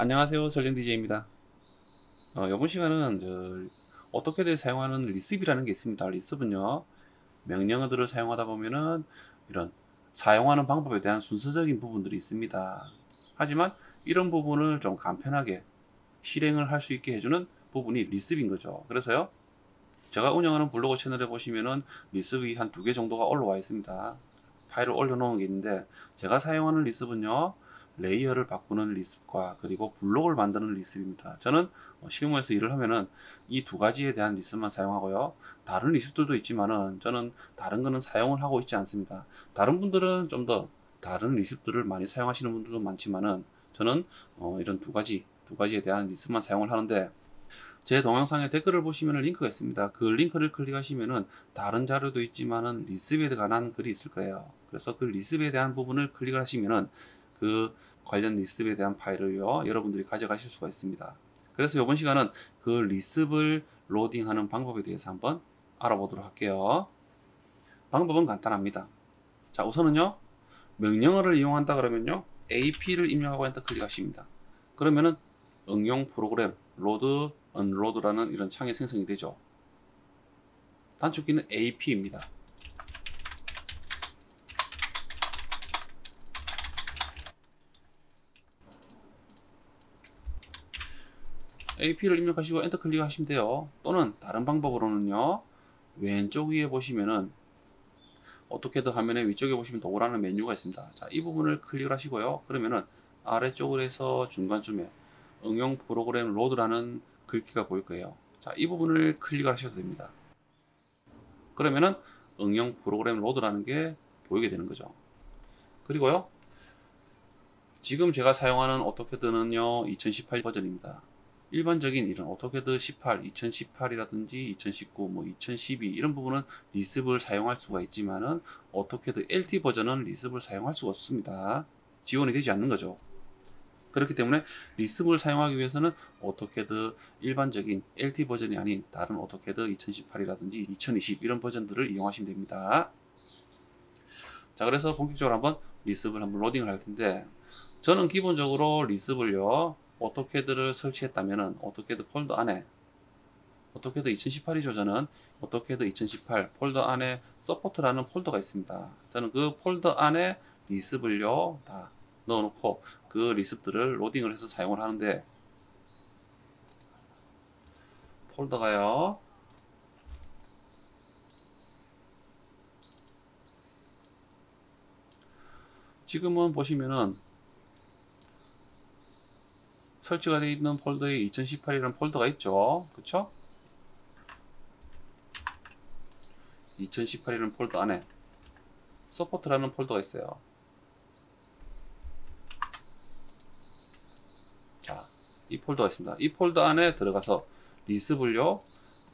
안녕하세요. 설령 DJ입니다. 이번 시간은 어떻게들 사용하는 리습이라는 게 있습니다. 리습은요, 명령어들을 사용하다 보면은 이런 사용하는 방법에 대한 순서적인 부분들이 있습니다. 하지만 이런 부분을 좀 간편하게 실행을 할 수 있게 해주는 부분이 리습인 거죠. 그래서요, 제가 운영하는 블로그 채널에 보시면은 리습이 한 2개 정도가 올라와 있습니다. 파일을 올려놓은 게 있는데, 제가 사용하는 리습은요, 레이어를 바꾸는 리습과 그리고 블록을 만드는 리습입니다. 저는 실무에서 일을 하면은 이 2가지에 대한 리습만 사용하고요. 다른 리습들도 있지만은 저는 다른 거는 사용을 하고 있지 않습니다. 다른 분들은 좀 더 다른 리습들을 많이 사용하시는 분들도 많지만은 저는 이런 2가지에 대한 리습만 사용을 하는데, 제 동영상에 댓글을 보시면 링크가 있습니다. 그 링크를 클릭하시면은 다른 자료도 있지만은 리습에 관한 글이 있을 거예요. 그래서 그 리습에 대한 부분을 클릭을 하시면은 그 관련 리습에 대한 파일을요, 여러분들이 가져가실 수가 있습니다. 그래서 이번 시간은 그 리습을 로딩하는 방법에 대해서 한번 알아보도록 할게요. 방법은 간단합니다. 자, 우선은요, 명령어를 이용한다 그러면요, AP를 입력하고 엔터 클릭하십니다. 그러면은 응용 프로그램 로드, 언로드라는 이런 창이 생성이 되죠. 단축키는 AP입니다. AP를 입력하시고 엔터 클릭하시면 돼요. 또는 다른 방법으로는요, 왼쪽 위에 보시면은 어떻게든 화면의 위쪽에 보시면 도구라는 메뉴가 있습니다. 자, 이 부분을 클릭을 하시고요. 그러면은 아래쪽으로 해서 중간쯤에 응용 프로그램 로드라는 글귀가 보일 거예요. 자, 이 부분을 클릭을 하셔도 됩니다. 그러면은 응용 프로그램 로드라는 게 보이게 되는 거죠. 그리고요, 지금 제가 사용하는 오토캐드는요 2018 버전입니다. 일반적인 이런 오토캐드 18, 2018이라든지 2019, 뭐 2012 이런 부분은 리습을 사용할 수가 있지만은 오토캐드 LT 버전은 리습을 사용할 수가 없습니다. 지원이 되지 않는 거죠. 그렇기 때문에 리습을 사용하기 위해서는 오토캐드 일반적인 LT 버전이 아닌 다른 오토캐드 2018이라든지 2020 이런 버전들을 이용하시면 됩니다. 자, 그래서 본격적으로 한번 리습을 한번 로딩을 할 텐데, 저는 기본적으로 리습을요, 오토캐드를 설치했다면은 오토캐드 폴더 안에, 오토캐드 2018이죠. 저는 오토캐드 2018 폴더 안에 서포트라는 폴더가 있습니다. 저는 그 폴더 안에 리습을요 다 넣어놓고 그 리습들을 로딩을 해서 사용을 하는데, 폴더가요, 지금은 보시면은 설치가 되어 있는 폴더에 2018이라는 폴더가 있죠. 그쵸? 2018이라는 폴더 안에 서포트라는 폴더가 있어요. 자, 이 폴더가 있습니다. 이 폴더 안에 들어가서 리습을요,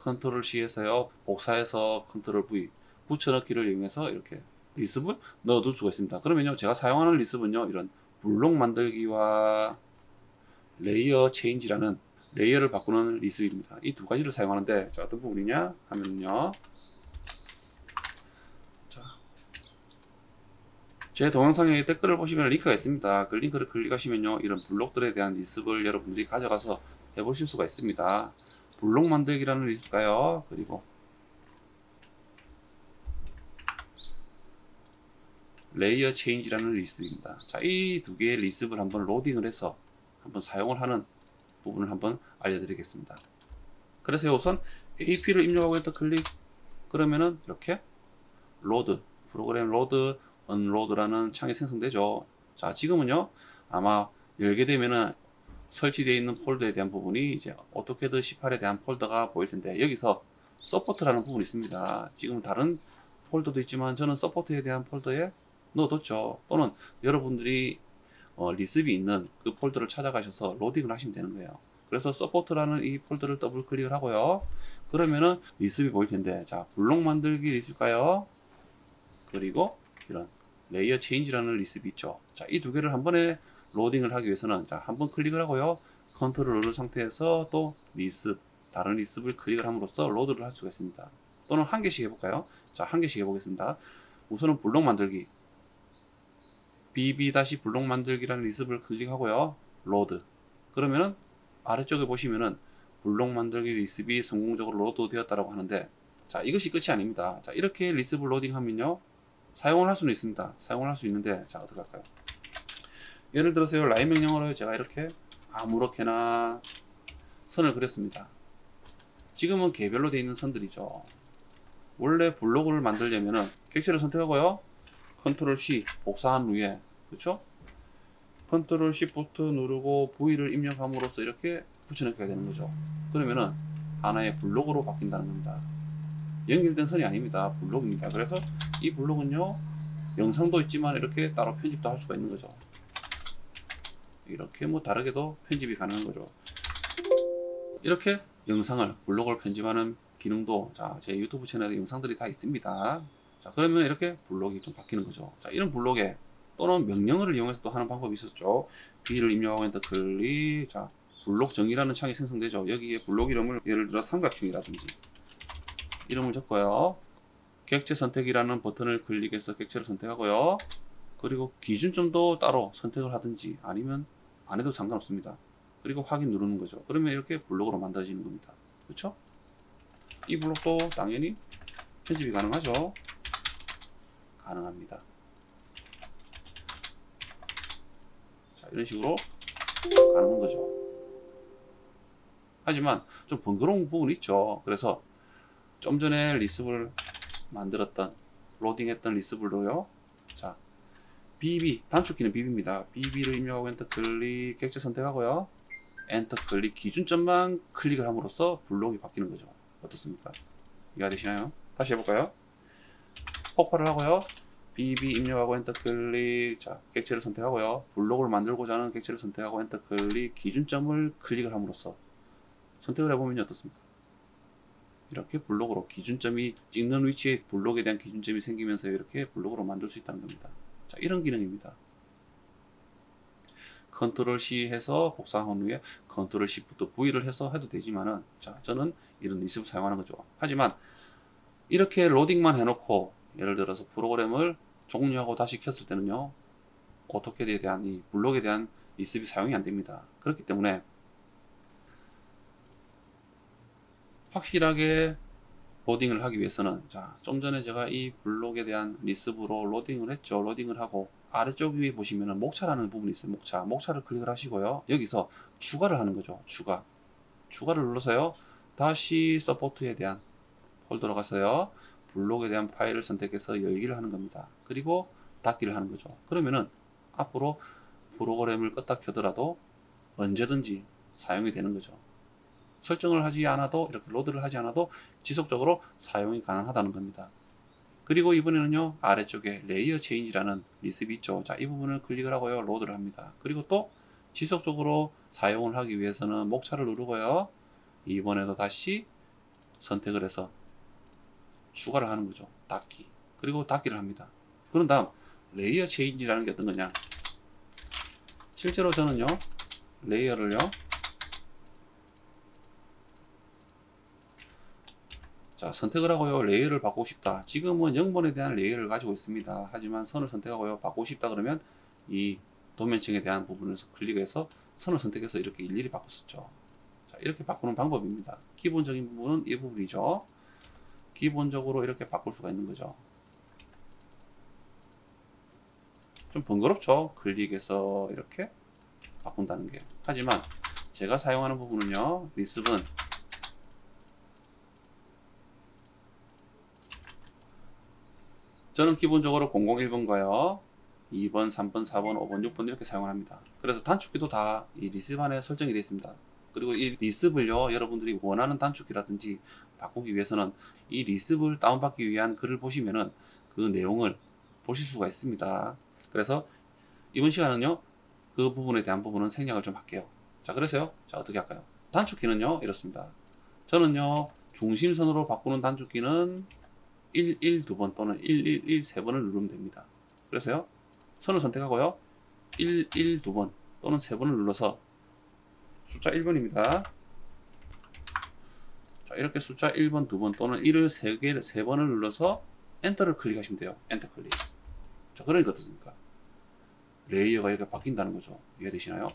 컨트롤 C에서요, 복사해서 컨트롤 V, 붙여넣기를 이용해서 이렇게 리습을 넣어둘 수가 있습니다. 그러면요, 제가 사용하는 리습은요, 이런 블록 만들기와 레이어 체인지라는 레이어를 바꾸는 리습입니다. 이 2가지를 사용하는데, 자, 어떤 부분이냐 하면요, 자, 제 동영상에 댓글을 보시면 링크가 있습니다. 그 링크를 클릭하시면요, 이런 블록들에 대한 리습을 여러분들이 가져가서 해보실 수가 있습니다. 블록 만들기라는 리습가요, 그리고 레이어 체인지라는 리습입니다. 자, 이 2개의 리습을 한번 로딩을 해서 한번 사용을 하는 부분을 한번 알려드리겠습니다. 그래서 우선 AP를 입력하고 엔터 클릭, 그러면은 이렇게 로드, 프로그램 로드, 언로드라는 창이 생성되죠. 자, 지금은요, 아마 열게 되면은 설치되어 있는 폴더에 대한 부분이 이제 오토캐드 18에 대한 폴더가 보일 텐데, 여기서 서포트라는 부분이 있습니다. 지금 다른 폴더도 있지만 저는 서포트에 대한 폴더에 넣어뒀죠. 또는 여러분들이 리습이 있는 그 폴더를 찾아가셔서 로딩을 하시면 되는 거예요. 그래서 서포트라는 이 폴더를 더블 클릭을 하고요. 그러면은 리습이 보일 텐데, 자, 블록 만들기 리습일까요? 그리고 이런 레이어 체인지라는 리습이 있죠. 자, 이 2개를 한 번에 로딩을 하기 위해서는, 자, 한번 클릭을 하고요, 컨트롤 누른 상태에서 또 리습, 다른 리습을 클릭을 함으로써 로드를 할 수가 있습니다. 또는 한 개씩 해볼까요? 자, 한 개씩 해보겠습니다. 우선은 블록 만들기, bb- 블록 만들기라는 리습을 클릭하고요, 로드, 그러면은 아래쪽에 보시면은 블록 만들기 리습이 성공적으로 로드 되었다라고 하는데, 자, 이것이 끝이 아닙니다. 자, 이렇게 리습을 로딩하면요, 사용을 할 수는 있습니다. 사용을 할 수 있는데, 자, 어떻게 할까요? 예를 들어서 라인 명령어로 제가 이렇게 아무렇게나 선을 그렸습니다. 지금은 개별로 되어 있는 선들이죠. 원래 블록을 만들려면은 객체를 선택하고요, 컨트롤 C 복사한 후에, 그렇죠? 컨트롤 Shift 누르고 V를 입력함으로써 이렇게 붙여넣기가 되는 거죠. 그러면은 하나의 블록으로 바뀐다는 겁니다. 연결된 선이 아닙니다. 블록입니다. 그래서 이 블록은요, 영상도 있지만 이렇게 따로 편집도 할 수가 있는 거죠. 이렇게 뭐 다르게도 편집이 가능한 거죠. 이렇게 영상을, 블록을 편집하는 기능도, 자, 제 유튜브 채널에 영상들이 다 있습니다. 자, 그러면 이렇게 블록이 좀 바뀌는 거죠. 자, 이런 블록에 또는 명령어를 이용해서 또 하는 방법이 있었죠. B를 입력하고 엔터 클릭. 자, 블록 정의라는 창이 생성되죠. 여기에 블록 이름을 예를 들어 삼각형이라든지 이름을 적고요. 객체 선택이라는 버튼을 클릭해서 객체를 선택하고요. 그리고 기준점도 따로 선택을 하든지 아니면 안 해도 상관없습니다. 그리고 확인 누르는 거죠. 그러면 이렇게 블록으로 만들어지는 겁니다. 그렇죠? 이 블록도 당연히 편집이 가능하죠. 가능합니다. 자, 이런 식으로 가능한 거죠. 하지만 좀 번거로운 부분이 있죠. 그래서 좀 전에 리습을 만들었던, 로딩했던 리습을로요, 자, BB, 단축키는 BB입니다. BB를 입력하고 엔터 클릭, 객체 선택하고요, 엔터 클릭, 기준점만 클릭을 함으로써 블록이 바뀌는 거죠. 어떻습니까? 이해가 되시나요? 다시 해볼까요? 폭발을 하고요, BB 입력하고 엔터 클릭, 자, 객체를 선택하고요, 블록을 만들고자 하는 객체를 선택하고 엔터 클릭, 기준점을 클릭을 함으로써 선택을 해보면 어떻습니까? 이렇게 블록으로 기준점이, 찍는 위치에 블록에 대한 기준점이 생기면서 이렇게 블록으로 만들 수 있다는 겁니다. 자, 이런 기능입니다. 컨트롤 C 해서 복사한 후에 컨트롤 Shift V를 해서 해도 되지만은, 자, 저는 이런 리습을 사용하는 거죠. 하지만 이렇게 로딩만 해놓고 예를 들어서 프로그램을 종료하고 다시 켰을 때는요, 오토캐드에 대한 이 블록에 대한 리습이 사용이 안 됩니다. 그렇기 때문에 확실하게 로딩을 하기 위해서는, 자, 좀 전에 제가 이 블록에 대한 리습으로 로딩을 했죠. 로딩을 하고 아래쪽 위에 보시면은 목차라는 부분이 있어요. 목차를 클릭을 하시고요, 여기서 추가를 하는 거죠. 추가를 눌러서요, 다시 서포트에 대한 폴더로 가서요, 블록에 대한 파일을 선택해서 열기를 하는 겁니다. 그리고 닫기를 하는 거죠. 그러면은 앞으로 프로그램을 껐다 켜더라도 언제든지 사용이 되는 거죠. 설정을 하지 않아도, 이렇게 로드를 하지 않아도 지속적으로 사용이 가능하다는 겁니다. 그리고 이번에는요, 아래쪽에 레이어 체인지라는 리습이 있죠. 자, 이 부분을 클릭을 하고요, 로드를 합니다. 그리고 또 지속적으로 사용을 하기 위해서는 목차를 누르고요, 이번에도 다시 선택을 해서 추가를 하는 거죠. 닫기. 그리고 닫기를 합니다. 그런 다음 레이어 체인지라는 게 어떤 거냐, 실제로 저는요, 레이어를요, 자, 선택을 하고요, 레이어를 바꾸고 싶다. 지금은 0번에 대한 레이어를 가지고 있습니다. 하지만 선을 선택하고요, 바꾸고 싶다 그러면 이 도면층에 대한 부분에서 클릭해서 선을 선택해서 이렇게 일일이 바꿨었죠. 자, 이렇게 바꾸는 방법입니다. 기본적인 부분은 이 부분이죠. 기본적으로 이렇게 바꿀 수가 있는 거죠. 좀 번거롭죠. 클릭해서 이렇게 바꾼다는 게. 하지만 제가 사용하는 부분은요, 리습은 저는 기본적으로 001번가요, 2번, 3번, 4번, 5번, 6번 이렇게 사용을 합니다. 그래서 단축키도 다 이 리습 안에 설정이 되어 있습니다. 그리고 이 리습을요, 여러분들이 원하는 단축키라든지 바꾸기 위해서는 이 리습을 다운받기 위한 글을 보시면은 그 내용을 보실 수가 있습니다. 그래서 이번 시간은요, 그 부분에 대한 부분은 생략을 좀 할게요. 자, 그래서요, 자, 어떻게 할까요? 단축키는요, 이렇습니다. 저는요, 중심선으로 바꾸는 단축키는 11 2번 또는 111 3번을 누르면 됩니다. 그래서요, 선을 선택하고요, 11 2번 또는 3번을 눌러서 숫자 1번입니다. 자, 이렇게 숫자 1번, 2번 또는 1을 3번을 눌러서 엔터를 클릭하시면 돼요. 엔터 클릭. 자, 그러니까 어떻습니까? 레이어가 이렇게 바뀐다는 거죠. 이해되시나요?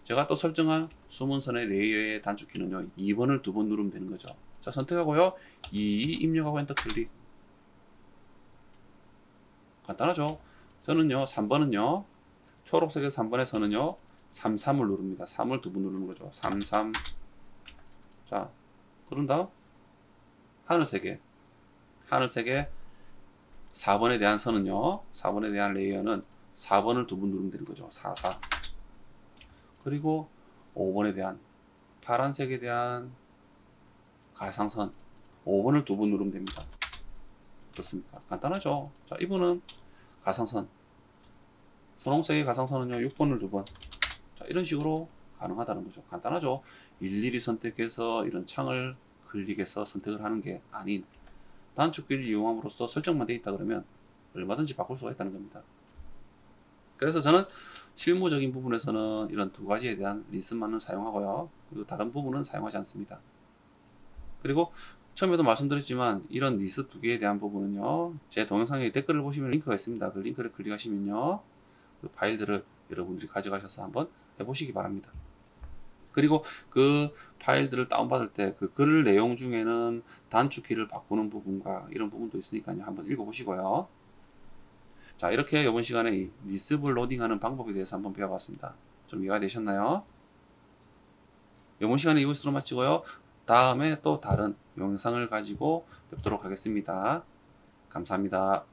제가 또 설정한 숨은선의 레이어의 단축키는요 2번을 2번 누르면 되는 거죠. 자, 선택하고요 2 입력하고 엔터 클릭. 간단하죠. 저는요 3번은요 초록색의 3번에서는요 33을 누릅니다. 3을 2번 누르는 거죠. 33. 자, 그런 다음 하늘색에 4번에 대한 선은요 4번에 대한 레이어는 4번을 2번 누르면 되는 거죠. 44. 그리고 5번에 대한 파란색에 대한 가상선 5번을 2번 누르면 됩니다. 어떻습니까? 간단하죠. 자, 이분은 가상선 분홍색의 가상선은요 6번을 2번. 자, 이런 식으로 가능하다는 거죠. 간단하죠. 일일이 선택해서 이런 창을 클릭해서 선택을 하는 게 아닌 단축키를 이용함으로써 설정만 되어 있다 그러면 얼마든지 바꿀 수가 있다는 겁니다. 그래서 저는 실무적인 부분에서는 이런 두 가지에 대한 리슨만을 사용하고요. 그리고 다른 부분은 사용하지 않습니다. 그리고 처음에도 말씀드렸지만 이런 리스 두 개에 대한 부분은요. 제 동영상에 댓글을 보시면 링크가 있습니다. 그 링크를 클릭하시면요. 그 파일들을 여러분들이 가져가셔서 한번 해보시기 바랍니다. 그리고 그 파일들을 다운받을 때 그 글 내용 중에는 단축키를 바꾸는 부분과 이런 부분도 있으니까요. 한번 읽어보시고요. 자, 이렇게 이번 시간에 이 리스블 로딩하는 방법에 대해서 한번 배워봤습니다. 좀 이해가 되셨나요? 이번 시간에 이것으로 마치고요. 다음에 또 다른 영상을 가지고 뵙도록 하겠습니다. 감사합니다.